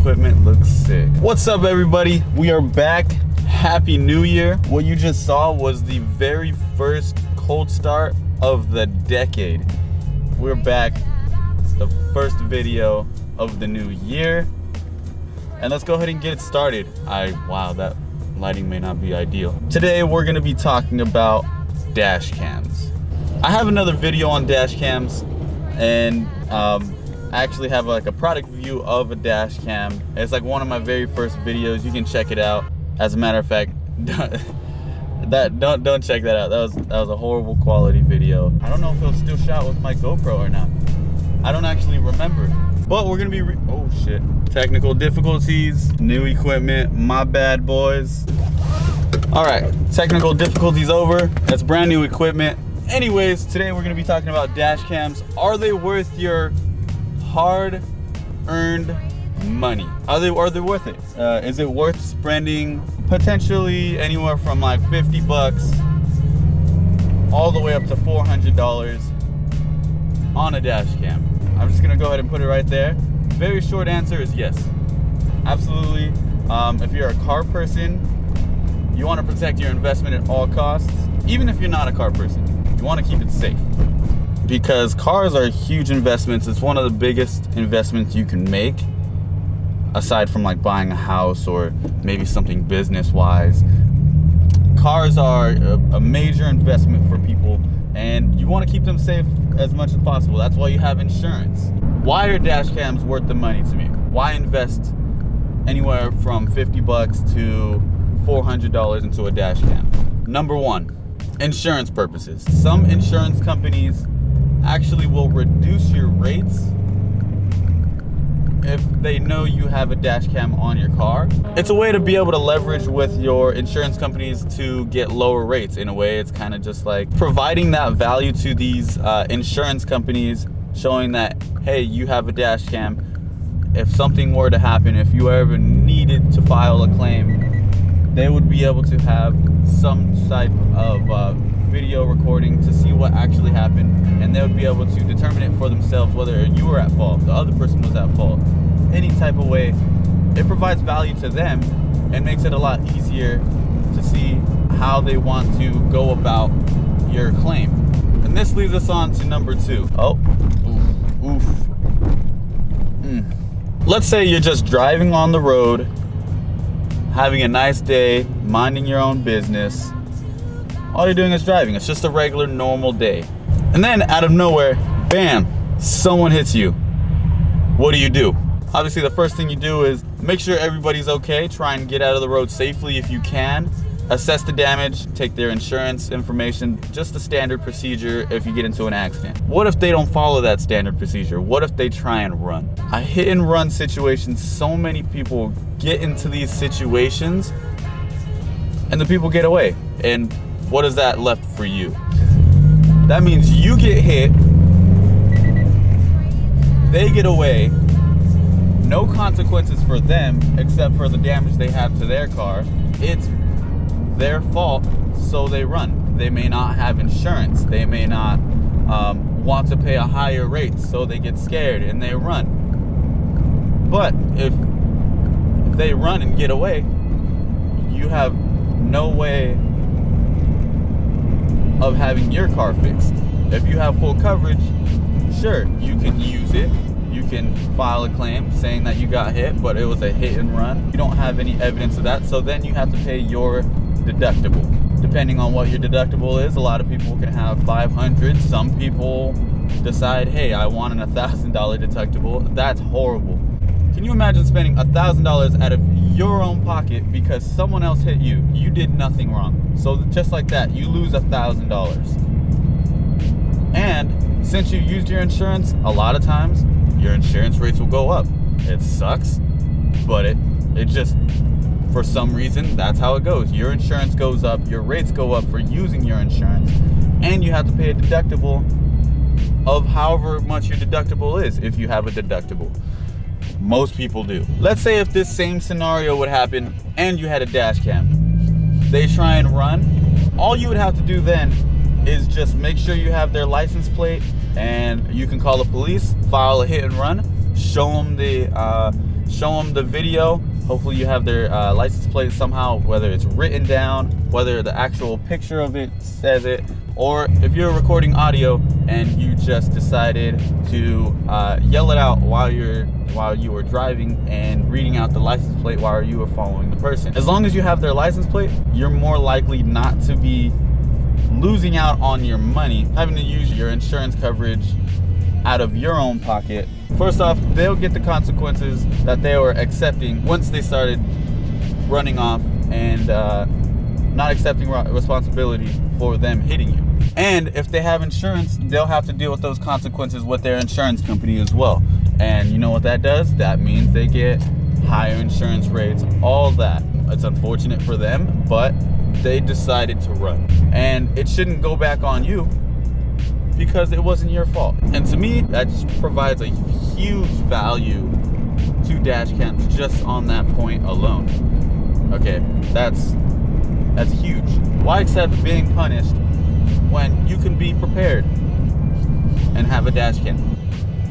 equipment looks sick. What's up, everybody? We are back. Happy New Year. What you just saw was the very first cold start of the decade. We're back. It's the first video of the new year. And let's go ahead and get it started. Wow, that lighting may not be ideal. Today we're gonna be talking about dash cams. I have another video on dash cams, and I actually have like a product review of a dash cam. It's like one of my very first videos. You can check it out. As a matter of fact, don't check that out. That was a horrible quality video. I don't know if it'll still shot with my GoPro or not. I don't actually remember. But we're gonna be oh shit. Technical difficulties, new equipment, my bad, boys. All right, technical difficulties over. That's brand new equipment. Anyways, today we're gonna be talking about dash cams. Are they worth your hard-earned money? Are they worth it? Is it worth spending potentially anywhere from like 50 bucks all the way up to $400 on a dash cam? I'm just gonna go ahead and put it right there. Very short answer is yes, absolutely. If you're a car person, you want to protect your investment at all costs. Even if you're not a car person, you want to keep it safe, because cars are huge investments. It's one of the biggest investments you can make, aside from like buying a house or maybe something business wise. Cars are a major investment for people, and you want to keep them safe as much as possible. That's why you have insurance. Why are dash cams worth the money to me? Why invest anywhere from 50 bucks to $400 into a dash cam? Number one, insurance purposes. Some insurance companies actually will reduce your rates if they know you have a dash cam on your car. It's a way to be able to leverage with your insurance companies to get lower rates. In a way, it's kind of just like providing that value to these insurance companies, showing that, hey, you have a dash cam. If something were to happen, if you ever needed to file a claim, they would be able to have some type of video recording to see what actually happened, and they would be able to determine it for themselves, whether you were at fault, the other person was at fault, any type of way. It provides value to them and makes it a lot easier to see how they want to go about your claim. And this leads us on to number two. Oh, oof. Let's say you're just driving on the road, having a nice day, minding your own business. All you're doing is driving. It's just a regular, normal day. And then out of nowhere, bam, someone hits you. What do? Obviously, the first thing you do is make sure everybody's okay. Try and get out of the road safely if you can. Assess the damage, take their insurance information, just the standard procedure if you get into an accident. What if they don't follow that standard procedure? What if they try and run? A hit and run situation, so many people get into these situations and the people get away. And what is that left for you? That means you get hit, they get away, no consequences for them except for the damage they have to their car. It's their fault, so they run. They may not have insurance. They may not want to pay a higher rate, so they get scared and they run. But if they run and get away, you have no way of having your car fixed. If you have full coverage, sure, you can use it. You can file a claim saying that you got hit, but it was a hit and run. You don't have any evidence of that, so then you have to pay your deductible. Depending on what your deductible is, a lot of people can have $500. Some people decide, hey, I want an $1,000 deductible. That's horrible. Can you imagine spending $1,000 out of your own pocket because someone else hit you? You did nothing wrong. So just like that, you lose $1,000. And since you used your insurance, a lot of times your insurance rates will go up. It sucks, but it just, for some reason, that's how it goes. Your insurance goes up, your rates go up for using your insurance, and you have to pay a deductible of however much your deductible is, if you have a deductible. Most people do. Let's say if this same scenario would happen and you had a dash cam. They try and run. All you would have to do then is just make sure you have their license plate, and you can call the police, file a hit and run, show them the show them the video. Hopefully you have their license plate somehow, whether it's written down, whether the actual picture of it says it, or if you're recording audio and you just decided to yell it out while you were driving and reading out the license plate while you were following the person. As long as you have their license plate, you're more likely not to be losing out on your money, having to use your insurance coverage out of your own pocket. First off, they'll get the consequences that they were accepting once they started running off and not accepting responsibility for them hitting you. And if they have insurance, they'll have to deal with those consequences with their insurance company as well. And you know what that does? That means they get higher insurance rates, all that. It's unfortunate for them, but they decided to run. And it shouldn't go back on you because it wasn't your fault. And to me, that just provides a huge value to dash cams just on that point alone. Okay, that's huge. Why accept being punished when you can be prepared and have a dash cam?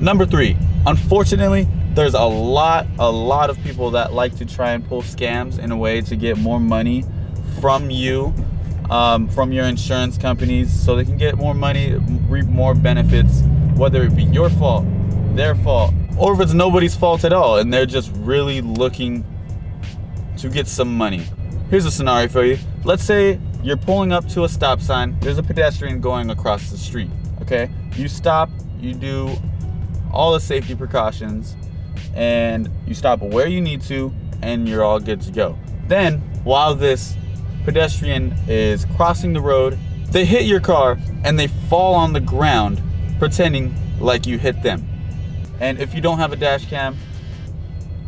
Number 3, unfortunately, there's a lot of people that like to try and pull scams in a way to get more money from you, from your insurance companies, so they can get more money, reap more benefits, whether it be your fault, their fault, or if it's nobody's fault at all and they're just really looking to get some money. Here's a scenario for you. Let's say you're pulling up to a stop sign. There's a pedestrian going across the street, okay? You stop, you do all the safety precautions, and you stop where you need to, and you're all good to go. Then, while this pedestrian is crossing the road, they hit your car and they fall on the ground pretending like you hit them. And if you don't have a dash cam,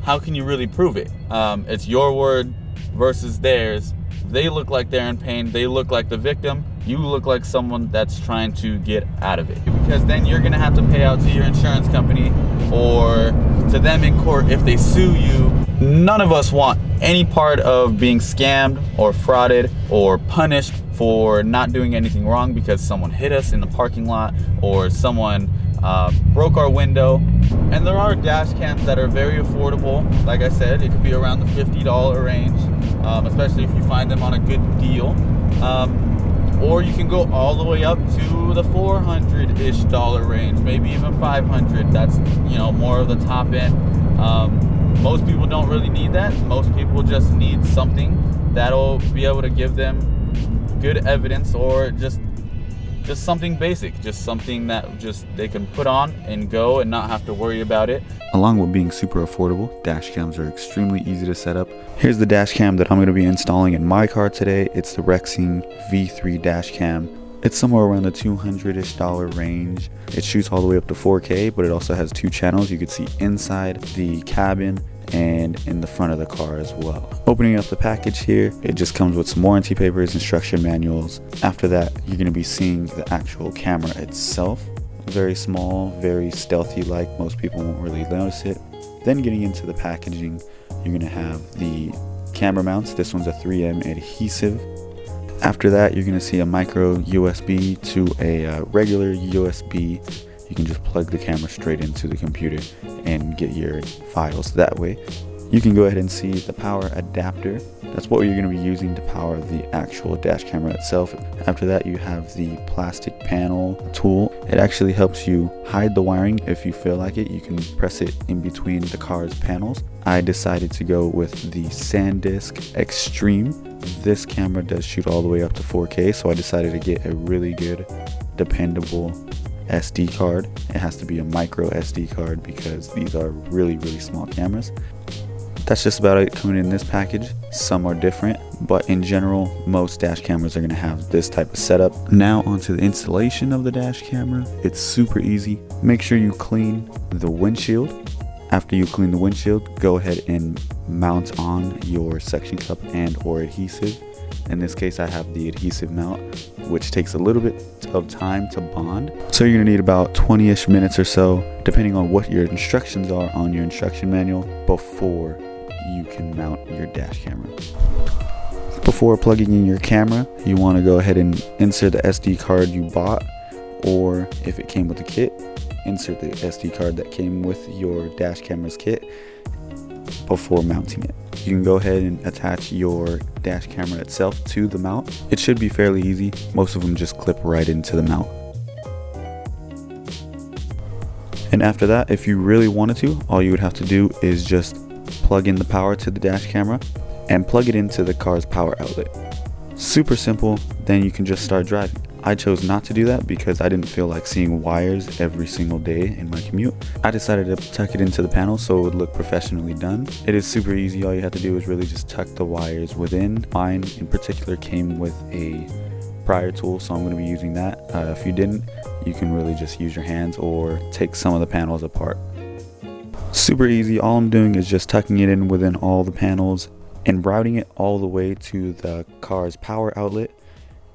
how can you really prove it? It's your word versus theirs. They look like they're in pain. They look like the victim. You look like someone that's trying to get out of it. Because then you're gonna have to pay out to your insurance company or to them in court if they sue you. None of us want any part of being scammed or frauded or punished for not doing anything wrong because someone hit us in the parking lot or someone broke our window. And there are dash cams that are very affordable. Like I said, it could be around the $50 range, especially if you find them on a good deal. Or you can go all the way up to the $400-ish range, maybe even $500. That's, you know, more of the top end. Most people don't really need that. Most people just need something that'll be able to give them good evidence, or just something basic, just something that just they can put on and go and not have to worry about it. Along with being super affordable, dash cams are extremely easy to set up. Here's the dash cam that I'm going to be installing in my car today. It's the Rexing V3 dash cam. It's somewhere around the $200-ish range. It shoots all the way up to 4K, but it also has 2 channels. You can see inside the cabin and in the front of the car as well. Opening up the package here, it just comes with some warranty papers, instruction manuals. After that, you're going to be seeing the actual camera itself. Very small, very stealthy like. Most people won't really notice it. Then getting into the packaging, you're going to have the camera mounts. This one's a 3M adhesive. After that, you're going to see a micro USB to a regular USB. You can just plug the camera straight into the computer and get your files that way. You can go ahead and see the power adapter. That's what you're going to be using to power the actual dash camera itself. After that, you have the plastic panel tool. It actually helps you hide the wiring. If you feel like it, you can press it in between the car's panels. I decided to go with the SanDisk Extreme. This camera does shoot all the way up to 4K, so I decided to get a really good, dependable SD card. It has to be a micro SD card because these are really small cameras. That's just about it coming in this package. Some are different, but in general, most dash cameras are going to have this type of setup. Now onto the installation of the dash camera. It's super easy. Make sure you clean the windshield. After you clean the windshield, go ahead and mount on your suction cup and or adhesive. In this case, I have the adhesive mount, which takes a little bit of time to bond. So you're gonna need about 20-ish minutes or so, depending on what your instructions are on your instruction manual, before you can mount your dash camera. Before plugging in your camera, you wanna go ahead and insert the SD card you bought, or if it came with the kit, insert the SD card that came with your dash camera's kit. before mounting it. You can go ahead and attach your dash camera itself to the mount. It should be fairly easy. Most of them just clip right into the mount. And after that, if you really wanted to, all you would have to do is just plug in the power to the dash camera and plug it into the car's power outlet. Super simple, then you can just start driving. I chose not to do that because I didn't feel like seeing wires every single day in my commute. I decided to tuck it into the panel so it would look professionally done. It is super easy. All you have to do is really just tuck the wires within. Mine in particular came with a prior tool, so I'm going to be using that. If you didn't, you can really just use your hands or take some of the panels apart. Super easy. All I'm doing is just tucking it in within all the panels and routing it all the way to the car's power outlet.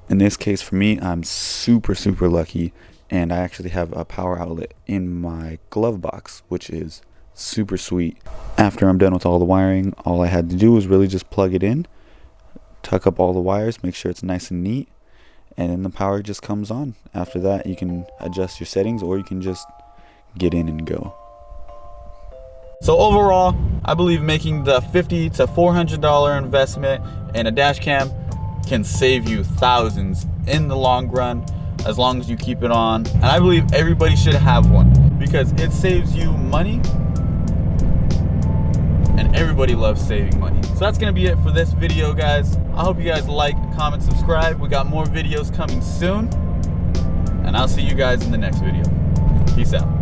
In this case for me, I'm super lucky, and I actually have a power outlet in my glove box, which is super sweet. After I'm done with all the wiring, all I had to do was really just plug it in, tuck up all the wires, make sure it's nice and neat, and then the power just comes on. After that, you can adjust your settings or you can just get in and go. So overall, I believe making the $50 to $400 investment in a dash cam can save you thousands in the long run, as long as you keep it on. And I believe everybody should have one because it saves you money, and everybody loves saving money. So that's gonna be it for this video, guys. I hope you guys like, comment, subscribe. We got more videos coming soon, and I'll see you guys in the next video. Peace out.